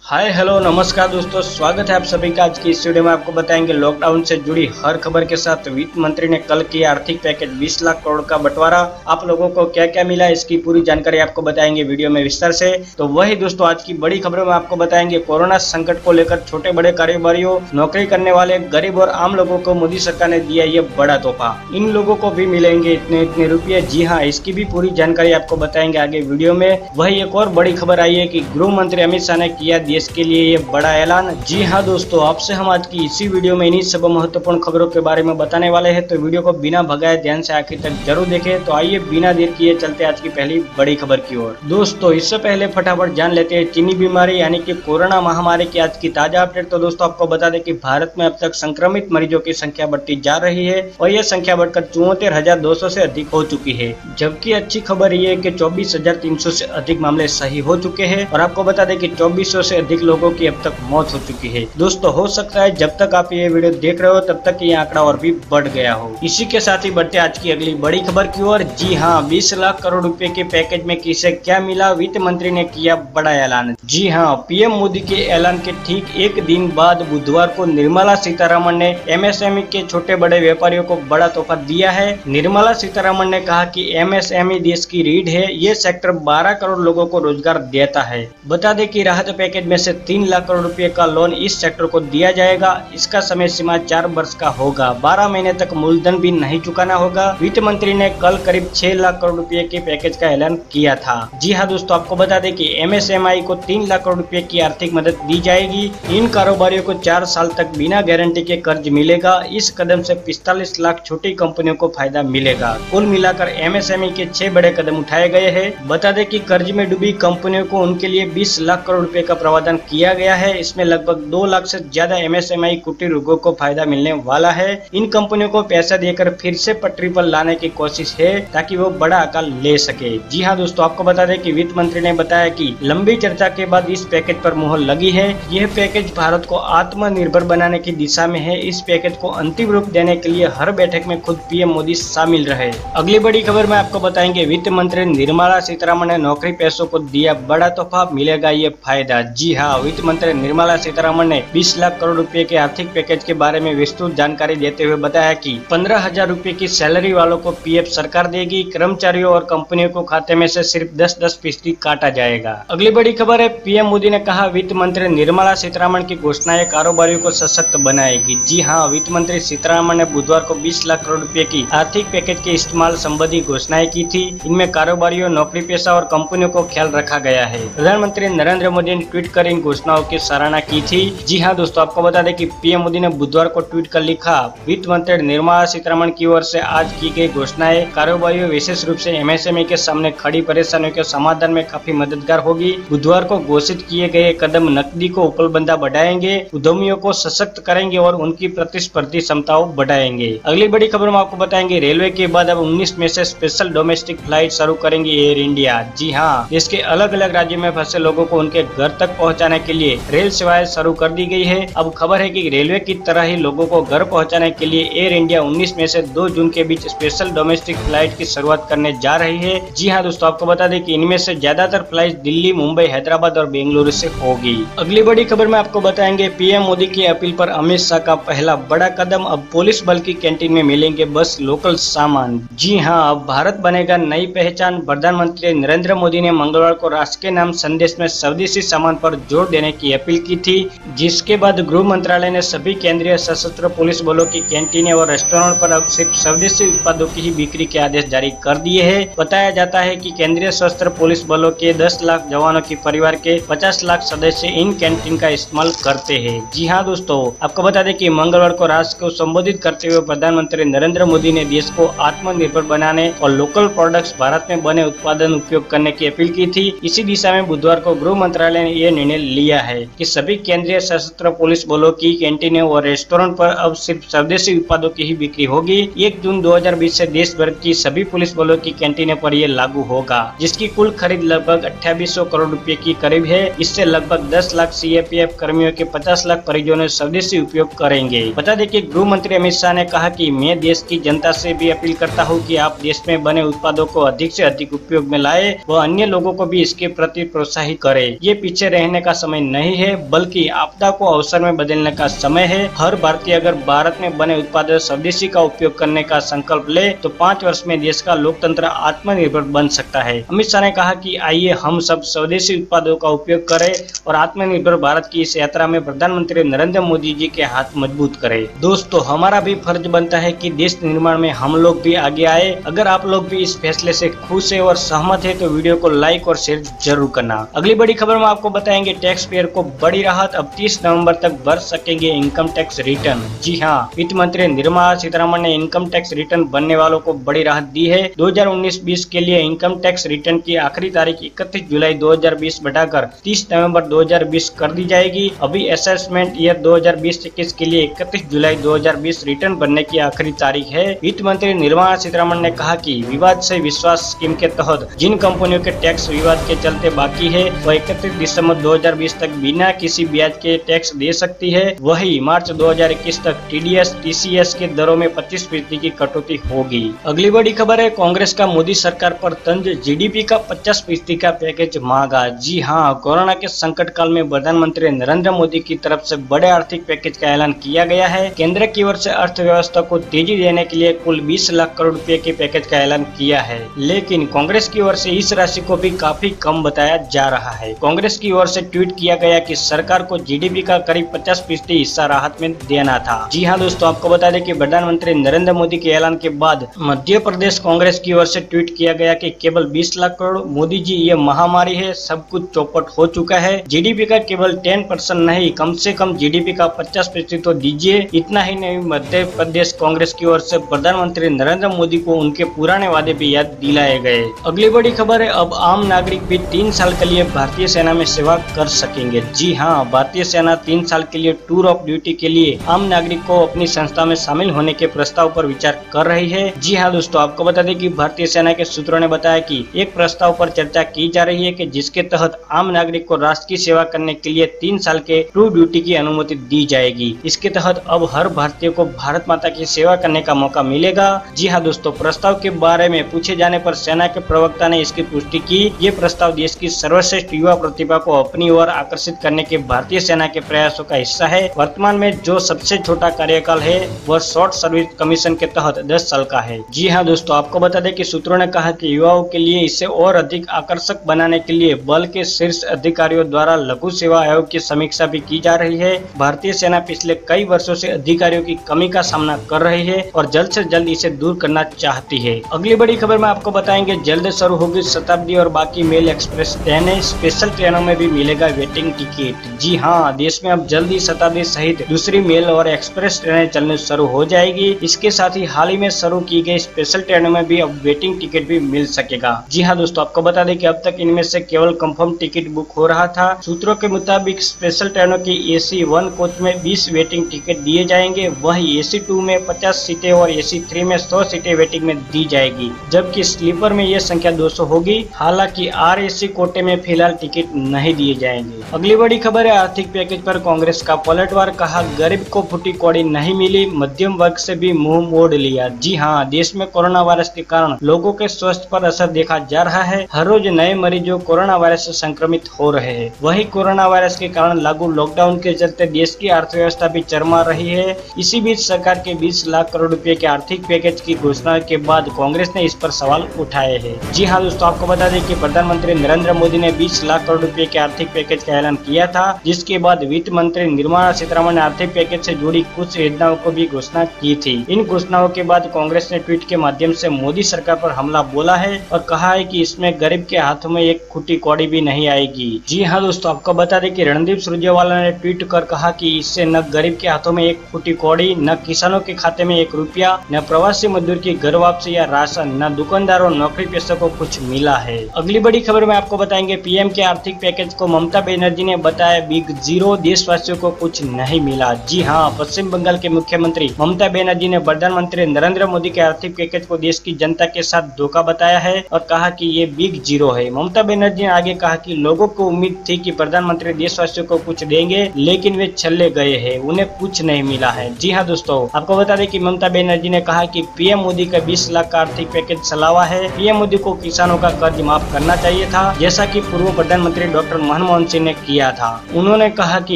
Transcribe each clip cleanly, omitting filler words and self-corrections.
Hi hello नमस्कार दोस्तों, स्वागत है आप सभी का। आज की इस वीडियो में आपको बताएंगे लॉकडाउन से जुड़ी हर खबर के साथ वित्त मंत्री ने कल किया आर्थिक पैकेज 20 लाख करोड़ का बंटवारा। आप लोगों को क्या क्या मिला इसकी पूरी जानकारी आपको बताएंगे वीडियो में विस्तार से। तो वही दोस्तों आज की बड़ी खबरों में आपको बताएंगे कोरोना संकट को लेकर छोटे बड़े कारोबारियों, नौकरी करने वाले गरीब और आम लोगों को मोदी सरकार ने दिया ये बड़ा तोहफा। इन लोगों को भी मिलेंगे इतने इतने रुपये। जी हाँ, इसकी भी पूरी जानकारी आपको बताएंगे आगे वीडियो में। वही एक और बड़ी खबर आई है कि गृह मंत्री अमित शाह ने किया देश के लिए ये बड़ा ऐलान। जी हाँ दोस्तों, आपसे हम आज की इसी वीडियो में इन्हीं सब महत्वपूर्ण खबरों के बारे में बताने वाले हैं, तो वीडियो को बिना भगाए ध्यान से आखिर तक जरूर देखें। तो आइए बिना देर किए चलते आज की पहली बड़ी खबर की ओर। दोस्तों इससे पहले फटाफट जान लेते हैं चीनी बीमारी यानी कि कोरोना महामारी की आज की ताजा अपडेट। तो दोस्तों आपको बता दें कि भारत में अब तक संक्रमित मरीजों की संख्या बढ़ती जा रही है और यह संख्या बढ़कर 74,200 से अधिक हो चुकी है। जबकि अच्छी खबर ये है कि 24,300 से अधिक मामले सही हो चुके हैं और आपको बता दें कि 2400 से अधिक लोगों की अब तक मौत हो चुकी है। दोस्तों हो सकता है जब तक आप ये वीडियो देख रहे हो तब तक ये आंकड़ा और भी बढ़ गया हो। इसी के साथ ही बढ़ते आज की अगली बड़ी खबर की ओर। जी हाँ, 20 लाख करोड़ रुपए के पैकेज में किसे क्या मिला, वित्त मंत्री ने किया बड़ा ऐलान। जी हाँ, पीएम मोदी के ऐलान के ठीक एक दिन बाद बुधवार को निर्मला सीतारमण ने एमएसएमई के छोटे बड़े व्यापारियों को बड़ा तोहफा दिया है। निर्मला सीतारमण ने कहा कि एमएसएमई देश की रीढ़ है, ये सेक्टर 12 करोड़ लोगों को रोजगार देता है। बता दें कि राहत पैकेज में से 3 लाख करोड़ रुपए का लोन इस सेक्टर को दिया जाएगा। इसका समय सीमा 4 वर्ष का होगा। 12 महीने तक मूलधन भी नहीं चुकाना होगा। वित्त मंत्री ने कल करीब 6 लाख करोड़ रुपए के पैकेज का ऐलान किया था। जी हाँ दोस्तों, आपको बता दें कि एमएसएमई को 3 लाख करोड़ रुपए की आर्थिक मदद दी जाएगी। इन कारोबारियों को 4 साल तक बिना गारंटी के कर्ज मिलेगा। इस कदम से 45 लाख छोटी कंपनियों को फायदा मिलेगा। कुल मिलाकर एमएसएमई के 6 बड़े कदम उठाए गए हैं। बता दें कि कर्ज में डूबी कंपनियों को उनके लिए 20 लाख करोड़ रुपए का प्रावधान किया गया है। इसमें लगभग 2 लाख से ज्यादा एमएसएमई कुटीर उद्योगों को फायदा मिलने वाला है। इन कंपनियों को पैसा देकर फिर से पटरी पर लाने की कोशिश है ताकि वो बड़ा आकार ले सके। जी हाँ दोस्तों, आपको बता दें कि वित्त मंत्री ने बताया कि लंबी चर्चा के बाद इस पैकेज पर मुहर लगी है। यह पैकेज भारत को आत्मनिर्भर बनाने की दिशा में है। इस पैकेज को अंतिम रूप देने के लिए हर बैठक में खुद पीएम मोदी शामिल रहे। अगली बड़ी खबर में आपको बताएंगे वित्त मंत्री निर्मला सीतारमण ने नौकरी पेशों को दिया बड़ा तोहफा, मिलेगा ये फायदा। जी हाँ, वित्त मंत्री निर्मला सीतारमण ने 20 लाख करोड़ रुपए के आर्थिक पैकेज के बारे में विस्तृत जानकारी देते हुए बताया कि 15,000 रुपए की सैलरी वालों को पीएफ सरकार देगी। कर्मचारियों और कंपनियों को खाते में से सिर्फ 10% काटा जाएगा। अगली बड़ी खबर है पीएम मोदी ने कहा वित्त मंत्री निर्मला सीतारमण की घोषणाएं कारोबारियों को सशक्त बनाएगी। जी हाँ, वित्त मंत्री सीतारमण ने बुधवार को 20 लाख करोड़ रुपए की आर्थिक पैकेज के इस्तेमाल संबंधी घोषणाएं की थी। इनमें कारोबारियों, नौकरी पेशा और कंपनियों को ख्याल रखा गया है। प्रधानमंत्री नरेंद्र मोदी ने ट्वीट कर इन घोषणाओं की सराहना की थी। जी हाँ दोस्तों, आपको बता दें कि पीएम मोदी ने बुधवार को ट्वीट कर लिखा, वित्त मंत्री निर्मला सीतारमण की ओर से आज की गई घोषणाएं कारोबारियों, विशेष रूप से एमएसएमई के सामने खड़ी परेशानियों के समाधान में काफी मददगार होगी। बुधवार को घोषित किए गए कदम नकदी को उपलब्धता बढ़ाएंगे, उद्यमियों को सशक्त करेंगे और उनकी प्रतिस्पर्धी क्षमताओं बढ़ाएंगे। अगली बड़ी खबर में आपको बताएंगे रेलवे के बाद अब 19 में से स्पेशल डोमेस्टिक फ्लाइट शुरू करेंगी एयर इंडिया। जी हाँ, देश के अलग अलग राज्यों में फंसे लोगों को उनके घर तक पहुँचाने के लिए रेल सेवाएं शुरू कर दी गई है। अब खबर है कि रेलवे की तरह ही लोगों को घर पहुंचाने के लिए एयर इंडिया 19 में से 2 जून के बीच स्पेशल डोमेस्टिक फ्लाइट की शुरुआत करने जा रही है। जी हां दोस्तों, आपको बता दें कि इनमें से ज्यादातर फ्लाइट दिल्ली, मुंबई, हैदराबाद और बेंगलुरु से होगी। अगली बड़ी खबर में आपको बताएंगे पीएम मोदी की अपील पर अमित शाह का पहला बड़ा कदम। अब पुलिस बल की कैंटीन में मिलेंगे बस लोकल सामान। जी हाँ, अब भारत बनेगा नई पहचान। प्रधानमंत्री नरेंद्र मोदी ने मंगलवार को राष्ट्र के नाम संदेश में स्वदेशी सामान पर जोर देने की अपील की थी, जिसके बाद गृह मंत्रालय ने सभी केंद्रीय सशस्त्र पुलिस बलों की कैंटीनें और रेस्टोरेंट पर अब सिर्फ स्वदेशी उत्पादों की ही बिक्री के आदेश जारी कर दिए हैं। बताया जाता है कि केंद्रीय सशस्त्र पुलिस बलों के 10 लाख जवानों के परिवार के 50 लाख सदस्य इन कैंटीन का इस्तेमाल करते हैं। जी हाँ दोस्तों, आपको बता दें कि मंगलवार को राष्ट्र को संबोधित करते हुए प्रधानमंत्री नरेंद्र मोदी ने देश को आत्मनिर्भर बनाने और लोकल प्रोडक्ट्स, भारत में बने उत्पादन उपयोग करने की अपील की थी। इसी दिशा में बुधवार को गृह मंत्रालय ने यह निर्णय लिया है कि सभी केंद्रीय सशस्त्र पुलिस बलों की कैंटीनें और रेस्टोरेंट पर अब सिर्फ स्वदेशी उत्पादों की ही बिक्री होगी। 1 जून 2020 से देश भर की सभी पुलिस बलों की कैंटीनों पर यह लागू होगा, जिसकी कुल खरीद लगभग 2800 करोड़ रुपए की करीब है। इससे लगभग 10 लाख सीएपीएफ कर्मियों के 50 लाख परिजनों स्वदेशी उपयोग करेंगे। बता दें कि गृह मंत्री अमित शाह ने कहा कि मैं देश की जनता से भी अपील करता हूं कि आप देश में बने उत्पादों को अधिक से अधिक उपयोग में लाए व अन्य लोगों को भी इसके प्रति प्रोत्साहित करें। ये पीछे रहने रहने का समय नहीं है, बल्कि आपदा को अवसर में बदलने का समय है। हर भारतीय अगर भारत में बने उत्पाद स्वदेशी का उपयोग करने का संकल्प ले तो 5 वर्ष में देश का लोकतंत्र आत्मनिर्भर बन सकता है। अमित शाह ने कहा कि आइए हम सब स्वदेशी उत्पादों का उपयोग करें और आत्मनिर्भर भारत की इस यात्रा में प्रधानमंत्री नरेंद्र मोदी जी के हाथ मजबूत करें। दोस्तों, हमारा भी फर्ज बनता है कि देश निर्माण में हम लोग भी आगे आए। अगर आप लोग भी इस फैसले से खुश है और सहमत है तो वीडियो को लाइक और शेयर जरूर करना। अगली बड़ी खबर में आपको बताएंगे टैक्स पेयर को बड़ी राहत, अब 30 नवंबर तक भर सकेंगे इनकम टैक्स रिटर्न। जी हाँ, वित्त मंत्री निर्मला सीतारमण ने इनकम टैक्स रिटर्न भरने वालों को बड़ी राहत दी है। 2019-20 के लिए इनकम टैक्स रिटर्न की आखिरी तारीख 31 जुलाई 2020 बढ़ाकर 30 नवंबर 2020 कर दी जाएगी। अभी असेसमेंट ईयर 2020-21 के लिए 31 जुलाई 2020 रिटर्न भरने की आखिरी तारीख है। वित्त मंत्री निर्मला सीतारमण ने कहा कि विवाद से विश्वास स्कीम के तहत जिन कंपनियों के टैक्स विवाद के चलते बाकी है वह 31 दिसंबर 2020 तक बिना किसी ब्याज के टैक्स दे सकती है। वही मार्च 2021 तक TDS TCS के दरों में 25% की कटौती होगी। अगली बड़ी खबर है कांग्रेस का मोदी सरकार पर तंज, GDP का 50% का पैकेज मांगा। जी हाँ, कोरोना के संकट काल में प्रधानमंत्री नरेंद्र मोदी की तरफ से बड़े आर्थिक पैकेज का ऐलान किया गया है। केंद्र की ओर से अर्थव्यवस्था को तेजी देने के लिए कुल 20 लाख करोड़ रुपए के पैकेज का ऐलान किया है, लेकिन कांग्रेस की ओर से इस राशि को भी काफी कम बताया जा रहा है। कांग्रेस की ओर से ट्वीट किया गया कि सरकार को GDP का करीब 50% हिस्सा राहत में देना था। जी हाँ दोस्तों, आपको बता दें कि प्रधानमंत्री नरेंद्र मोदी के ऐलान के बाद मध्य प्रदेश कांग्रेस की ओर से ट्वीट किया गया कि केवल 20 लाख करोड़। मोदी जी, ये महामारी है, सब कुछ चौपट हो चुका है। GDP का केवल 10% नहीं, कम से कम GDP का 50% तो दीजिए। इतना ही नहीं, मध्य प्रदेश कांग्रेस की ओर से प्रधानमंत्री नरेंद्र मोदी को उनके पुराने वादे भी याद दिलाए गए। अगली बड़ी खबर है, अब आम नागरिक भी 3 साल के लिए भारतीय सेना में सेवा कर सकेंगे। जी हाँ, भारतीय सेना 3 साल के लिए टूर ऑफ ड्यूटी के लिए आम नागरिक को अपनी संस्था में शामिल होने के प्रस्ताव पर विचार कर रही है। जी हाँ दोस्तों, आपको बता दें कि भारतीय सेना के सूत्रों ने बताया कि एक प्रस्ताव पर चर्चा की जा रही है कि जिसके तहत आम नागरिक को राष्ट्र की सेवा करने के लिए 3 साल के टूर ड्यूटी की अनुमति दी जाएगी। इसके तहत अब हर भारतीय को भारत माता की सेवा करने का मौका मिलेगा। जी हाँ दोस्तों, प्रस्ताव के बारे में पूछे जाने पर सेना के प्रवक्ता ने इसकी पुष्टि की। ये प्रस्ताव देश की सर्वश्रेष्ठ युवा प्रतिभा को अपनी ओर आकर्षित करने के भारतीय सेना के प्रयासों का हिस्सा है। वर्तमान में जो सबसे छोटा कार्यकाल है वह शॉर्ट सर्विस कमीशन के तहत 10 साल का है। जी हाँ दोस्तों, आपको बता दें कि सूत्रों ने कहा कि युवाओं के लिए इसे और अधिक आकर्षक बनाने के लिए बल के शीर्ष अधिकारियों द्वारा लघु सेवा आयोग की समीक्षा भी की जा रही है। भारतीय सेना पिछले कई वर्षों से अधिकारियों की कमी का सामना कर रही है और जल्द से जल्द इसे दूर करना चाहती है। अगली बड़ी खबर में आपको बताएंगे, जल्द शुरू होगी शताब्दी और बाकी मेल एक्सप्रेस ट्रेनें। स्पेशल ट्रेनों में भी मिलेगा वेटिंग टिकट। जी हाँ, देश में अब जल्दी शताब्दी सहित दूसरी मेल और एक्सप्रेस ट्रेनें चलने शुरू हो जाएगी। इसके साथ ही हाल ही में शुरू की गई स्पेशल ट्रेनों में भी अब वेटिंग टिकट भी मिल सकेगा। जी हाँ दोस्तों, आपको बता दें कि अब तक इनमें से केवल कंफर्म टिकट बुक हो रहा था। सूत्रों के मुताबिक स्पेशल ट्रेनों की AC 1 कोच में 20 वेटिंग टिकट दिए जाएंगे, वही AC 2 में 50 सीटें और AC 3 में 100 सीटें वेटिंग में दी जाएगी, जबकि स्लीपर में यह संख्या 200 होगी। हालांकि RAC कोटे में फिलहाल टिकट नहीं दिए जाएंगे। अगली बड़ी खबर है, आर्थिक पैकेज पर कांग्रेस का पलटवार, कहा गरीब को फूटी कौड़ी नहीं मिली, मध्यम वर्ग से भी मुंह मोड़ लिया। जी हाँ, देश में कोरोना वायरस के कारण लोगों के स्वास्थ्य पर असर देखा जा रहा है। हर रोज नए मरीजों कोरोना वायरस से संक्रमित हो रहे हैं। वही कोरोना वायरस के कारण लागू लॉकडाउन के चलते देश की अर्थव्यवस्था भी चरमरा रही है। इसी बीच सरकार के 20 लाख करोड़ रुपए के आर्थिक पैकेज की घोषणा के बाद कांग्रेस ने इस पर सवाल उठाए हैं। जी हाँ दोस्तों, आपको बता दें कि प्रधानमंत्री नरेंद्र मोदी ने 20 लाख करोड़ रुपए के आर्थिक पैकेज का ऐलान किया था, जिसके बाद वित्त मंत्री निर्मला सीतारमण ने आर्थिक पैकेज से जुड़ी कुछ योजनाओं को भी घोषणा की थी। इन घोषणाओं के बाद कांग्रेस ने ट्वीट के माध्यम से मोदी सरकार पर हमला बोला है और कहा है कि इसमें गरीब के हाथों में एक खुटी कौड़ी भी नहीं आएगी। जी हाँ दोस्तों, आपको बता दें कि रणदीप सुरजेवाला ने ट्वीट कर कहा कि इससे न गरीब के हाथों में एक खुटी कौड़ी, न किसानों के खाते में 1 रुपया, न प्रवासी मजदूर की घर वापसी या राशन, न दुकानदारों नौकरी पेशों को कुछ मिला है। अगली बड़ी खबर में आपको बताएंगे, PM के आर्थिक पैकेज को ममता बनर्जी ने बताया बिग जीरो, देशवासियों को कुछ नहीं मिला। जी हाँ, पश्चिम बंगाल के मुख्यमंत्री ममता बनर्जी ने प्रधानमंत्री नरेंद्र मोदी के आर्थिक पैकेज को देश की जनता के साथ धोखा बताया है और कहा कि ये बिग जीरो है। ममता बनर्जी ने आगे कहा कि लोगों को उम्मीद थी कि प्रधानमंत्री देशवासियों को कुछ देंगे, लेकिन वे चले गए हैं, उन्हें कुछ नहीं मिला है। जी हाँ दोस्तों, आपको बता दें कि ममता बनर्जी ने कहा कि PM मोदी का 20 लाख का आर्थिक पैकेज चलावा है। PM मोदी को किसानों का कर्ज माफ करना चाहिए था, जैसा कि पूर्व प्रधानमंत्री डॉक्टर मनमोहन मनमोहन सिंह ने किया था। उन्होंने कहा कि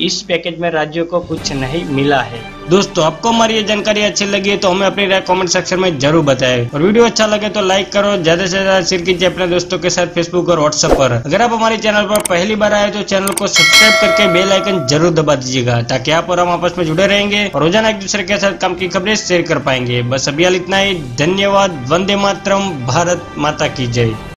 इस पैकेज में राज्यों को कुछ नहीं मिला है। दोस्तों, आपको हमारी ये जानकारी अच्छी लगी है तो हमें अपनी राय कमेंट सेक्शन में जरूर बताएं और वीडियो अच्छा लगे तो लाइक करो, ज्यादा से ज्यादा शेयर कीजिए अपने दोस्तों के साथ फेसबुक और व्हाट्सएप पर। अगर आप हमारे चैनल पर पहली बार आए तो चैनल को सब्सक्राइब करके बेल आइकन जरूर दबा दीजिएगा, ताकि आप और हम आपस में जुड़े रहेंगे और रोजाना एक दूसरे के साथ काम की खबरें शेयर कर पाएंगे। बस अभी इतना ही। धन्यवाद। वंदे मातरम। भारत माता की जय।